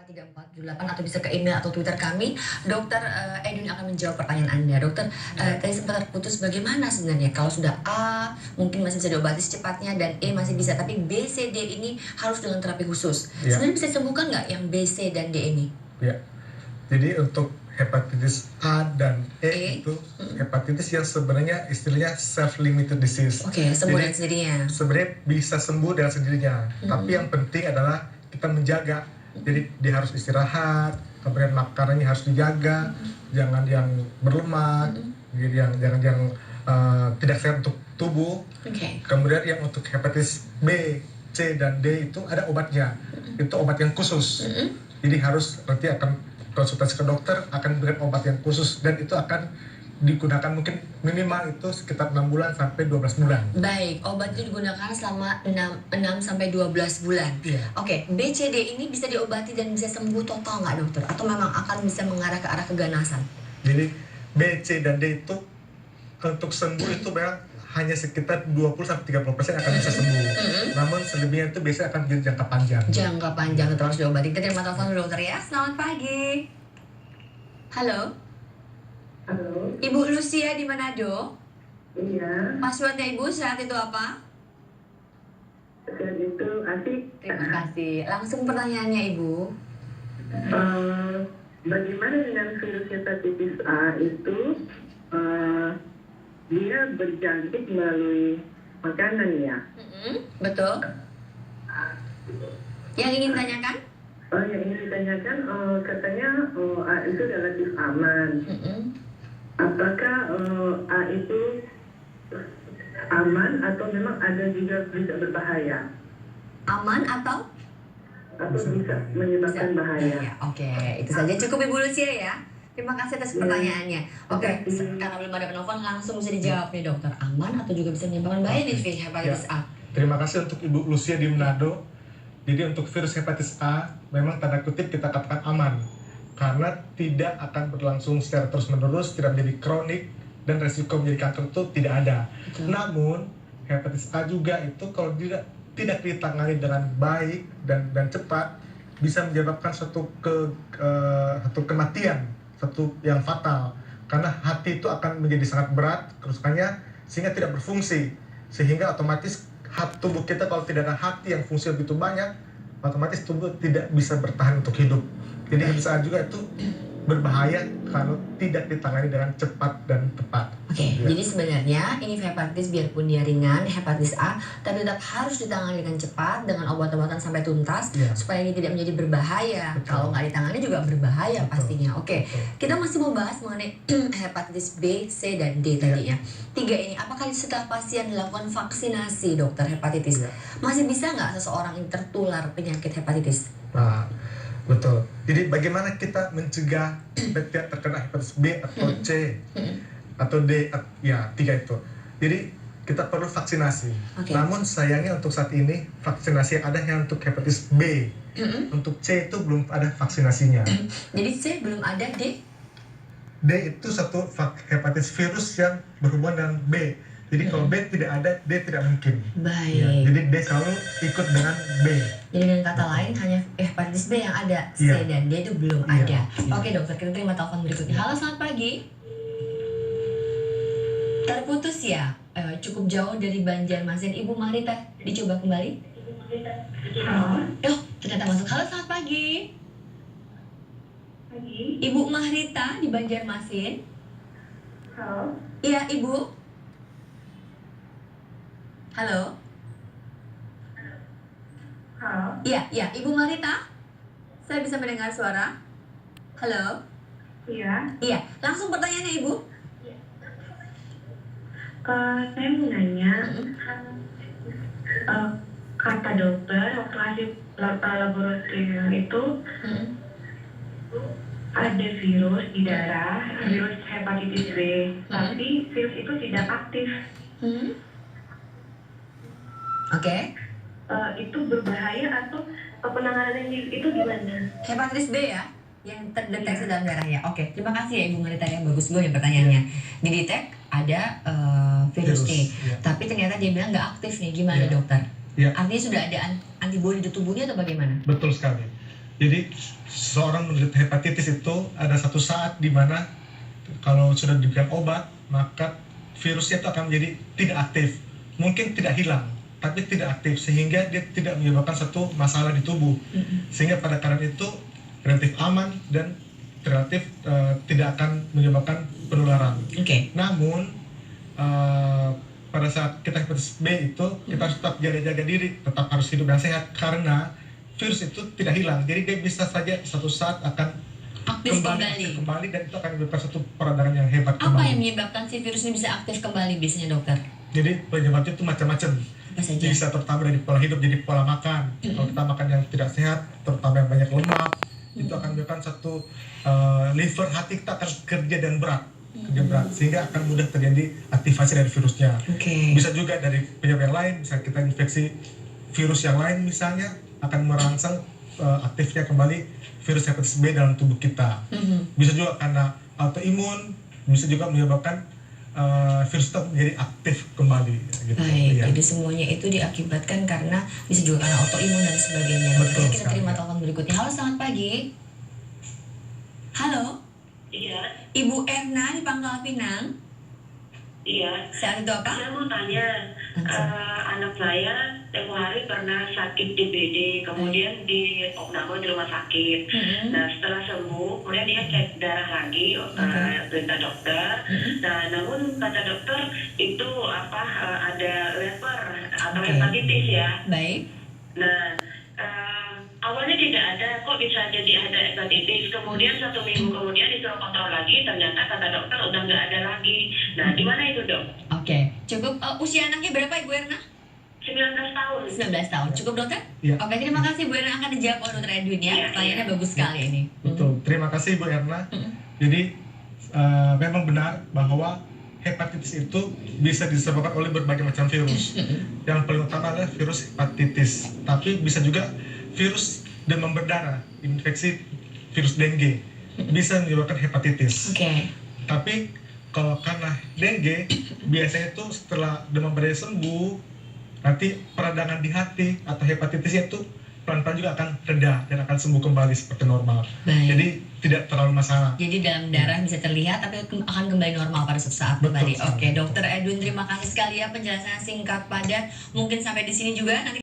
3478 atau bisa ke email atau Twitter kami. Dokter Edwin akan menjawab pertanyaan Anda. Dokter, tadi sempat terputus bagaimana sebenarnya kalau sudah A mungkin masih bisa diobati secepatnya dan E masih bisa, tapi B, C, D ini harus dengan terapi khusus. Ya. Sebenarnya bisa disembuhkan nggak yang B, C, dan D ini? Ya, jadi untuk hepatitis A dan E itu hepatitis yang sebenarnya istilahnya self-limited disease. Oke, sembuh dengan sendirinya. Sebenarnya bisa sembuh dengan sendirinya, tapi yang penting adalah kita menjaga. Jadi dia harus istirahat, kemudian makanannya harus dijaga, jangan yang berlemak, jangan yang tidak sehat untuk tubuh. Kemudian yang untuk hepatitis B, C, dan D itu ada obatnya, itu obat yang khusus. Jadi harus nanti akan konsultasi ke dokter, akan diberikan obat yang khusus dan itu akan digunakan mungkin minimal itu sekitar 6 bulan sampai 12 bulan. Baik, obat itu digunakan selama 6 sampai 12 bulan. Iya. Oke, B, C, D ini bisa diobati dan bisa sembuh total nggak dokter? Atau memang akan bisa mengarah ke arah keganasan? Jadi B, C, dan D itu untuk sembuh itu memang hanya sekitar 20-30% akan bisa sembuh. Namun selebihnya itu biasanya akan jadi jangka panjang. Jangka panjang itu harus diobati. Kita terima telepon dulu dokter ya. Selamat pagi. Halo. Halo, Ibu Lucia di Manado. iya, Passwordnya Ibu saat itu apa? saat itu asik. Terima kasih. Langsung pertanyaannya Ibu. Bagaimana dengan virus hepatitis A itu? Dia berjangkit melalui makanan ya? Betul. Yang ingin tanyakan? Yang ingin ditanyakan, katanya A itu relatif aman. Apakah A itu aman atau memang ada juga bisa berbahaya? Aman atau? Atau bisa menyebabkan bahaya? Ya, oke, itu saja cukup Ibu Lucia ya. Terima kasih atas pertanyaannya. Oke, karena belum ada penelpon langsung bisa dijawab nih dokter. Aman atau juga bisa menyebabkan bahaya nih hepatitis A? Terima kasih untuk Ibu Lucia di Manado. Jadi untuk virus hepatitis A memang tanda kutip kita katakan aman karena tidak akan berlangsung secara terus-menerus, tidak menjadi kronik dan resiko menjadi kanker itu tidak ada. Namun hepatitis A juga itu kalau tidak ditangani dengan baik dan cepat bisa menyebabkan satu kematian, satu yang fatal karena hati itu akan menjadi sangat berat kerusakannya sehingga tidak berfungsi, sehingga otomatis tubuh kita kalau tidak ada hati yang fungsi begitu banyak, otomatis tubuh tidak bisa bertahan untuk hidup. Jadi bisa juga itu berbahaya kalau tidak ditangani dengan cepat dan tepat. Oke, jadi sebenarnya ini hepatitis biarpun dia ringan, hepatitis A, tapi tetap harus ditangani dengan cepat dengan obat-obatan sampai tuntas supaya ini tidak menjadi berbahaya. Kalau nggak ditangani juga berbahaya pastinya. Oke, kita masih mau bahas mengenai hepatitis B, C, dan D tadi ya. Tiga ini, apakah setelah pasien dilakukan vaksinasi dokter hepatitis, masih bisa nggak seseorang yang tertular penyakit hepatitis? Nah, betul. Jadi bagaimana kita mencegah tidak terkena hepatitis B atau C atau D, ya tiga itu. Jadi kita perlu vaksinasi. Namun sayangnya untuk saat ini vaksinasi yang ada hanya untuk hepatitis B. Untuk C itu belum ada vaksinasinya. Jadi C belum ada, D? D itu satu hepatitis virus yang berhubungan dengan B. Jadi kalau B tidak ada, D tidak mungkin. Baik. Ya, jadi D selalu ikut dengan B. Jadi dengan kata lain hanya hepatitis B yang ada, C dan D itu belum ada. Oke dokter, kita terima telepon berikutnya. Halo, selamat pagi. Terputus ya, cukup jauh dari Banjarmasin. Ibu Marita, dicoba kembali. Oh, ternyata masuk. Halo, selamat pagi. Ibu Mahrita di Banjarmasin. Halo. Iya, Ibu. Halo. Halo. Iya, Ibu Marita. Saya bisa mendengar suara. Halo. Iya. Langsung pertanyaannya Ibu. Saya mau nanya, kata dokter waktu hasil laboratorium itu ada virus di darah, virus hepatitis B, tapi virus itu tidak aktif. Oke. Itu berbahaya atau penanganannya itu gimana? Hepatitis B ya, yang terdeteksi dalam darah ya. Oke, terima kasih ya Ibu Marita ya, bagus banget ya pertanyaannya. Didetek ada virusnya, tapi ternyata dia bilang nggak aktif nih, gimana dokter? Artinya sudah ada antibodi di tubuhnya atau bagaimana? Betul sekali. Jadi seorang menderita hepatitis itu ada satu saat di mana kalau sudah diberikan obat, maka virusnya itu akan menjadi tidak aktif. Mungkin tidak hilang, tapi tidak aktif, sehingga dia tidak menyebabkan satu masalah di tubuh. Sehingga pada keadaan itu relatif aman dan relatif tidak akan menyebabkan penularan. Namun pada saat kita hepatitis B itu kita harus tetap jaga-jaga diri, tetap harus hidup yang sehat, karena virus itu tidak hilang. Jadi dia bisa saja suatu saat akan aktif kembali dan itu akan menyebabkan satu peradangan yang hebat kembali. Apa yang menyebabkan si virus ini bisa aktif kembali biasanya, dokter? Jadi penyebabnya itu macam-macam. Apa saja? Bisa terutama dari pola hidup, jadi pola makan. Kalau kita makan yang tidak sehat, terutama yang banyak lemak, itu akan menyebabkan satu liver hati kita akan kerja dan berat, sehingga akan mudah terjadi aktivasi dari virusnya. Bisa juga dari penyebab yang lain, misalnya kita infeksi virus yang lain misalnya akan merangsang aktifnya kembali virus hepatitis B dalam tubuh kita. Bisa juga karena autoimun, bisa juga menyebabkan virus itu menjadi aktif kembali. Gitu. Baik, jadi semuanya itu diakibatkan karena bisa juga karena autoimun dan sebagainya. Betul. Kita terima telepon berikutnya. Halo, selamat pagi. Halo. Iya. Ibu Erna di Pangkal Pinang. Iya. Saat itu apa? Saya mau tanya, anak saya tempoh hari pernah sakit DBD, kemudian di opname di rumah sakit. Nah setelah sembuh, kemudian dia cek darah lagi, perintah dokter. Nah namun kata dokter itu ada leper atau hepatitis ya. Baik. Nah awalnya tidak ada, kok bisa jadi ada hepatitis. Kemudian 1 minggu kemudian disuruh kontrol lagi, ternyata kata dokter udah nggak ada lagi. Nah di mana itu, dok? Cukup. Usia anaknya berapa, Ibu Erna? 19 tahun. 19 tahun. Cukup, dokter? Ya. Terima kasih Bu Erna, akan dijawab oleh Dokter Edwin ya. Pertanyaannya bagus sekali ini. Betul. Terima kasih Bu Erna. Jadi memang benar bahwa hepatitis itu bisa disebabkan oleh berbagai macam virus. Yang paling utama adalah virus hepatitis. Tapi bisa juga virus demam berdarah, infeksi virus dengue bisa menyebabkan hepatitis. Tapi kalau karena dengue biasanya itu setelah demam berdarah sembuh, nanti peradangan di hati atau hepatitisnya itu pelan-pelan juga akan reda dan akan sembuh kembali seperti normal. Jadi tidak terlalu masalah. Jadi dalam darah bisa terlihat tapi akan kembali normal pada suatu saat kembali. Dokter Edwin, terima kasih sekali ya penjelasan singkat padat. Mungkin sampai di sini juga nanti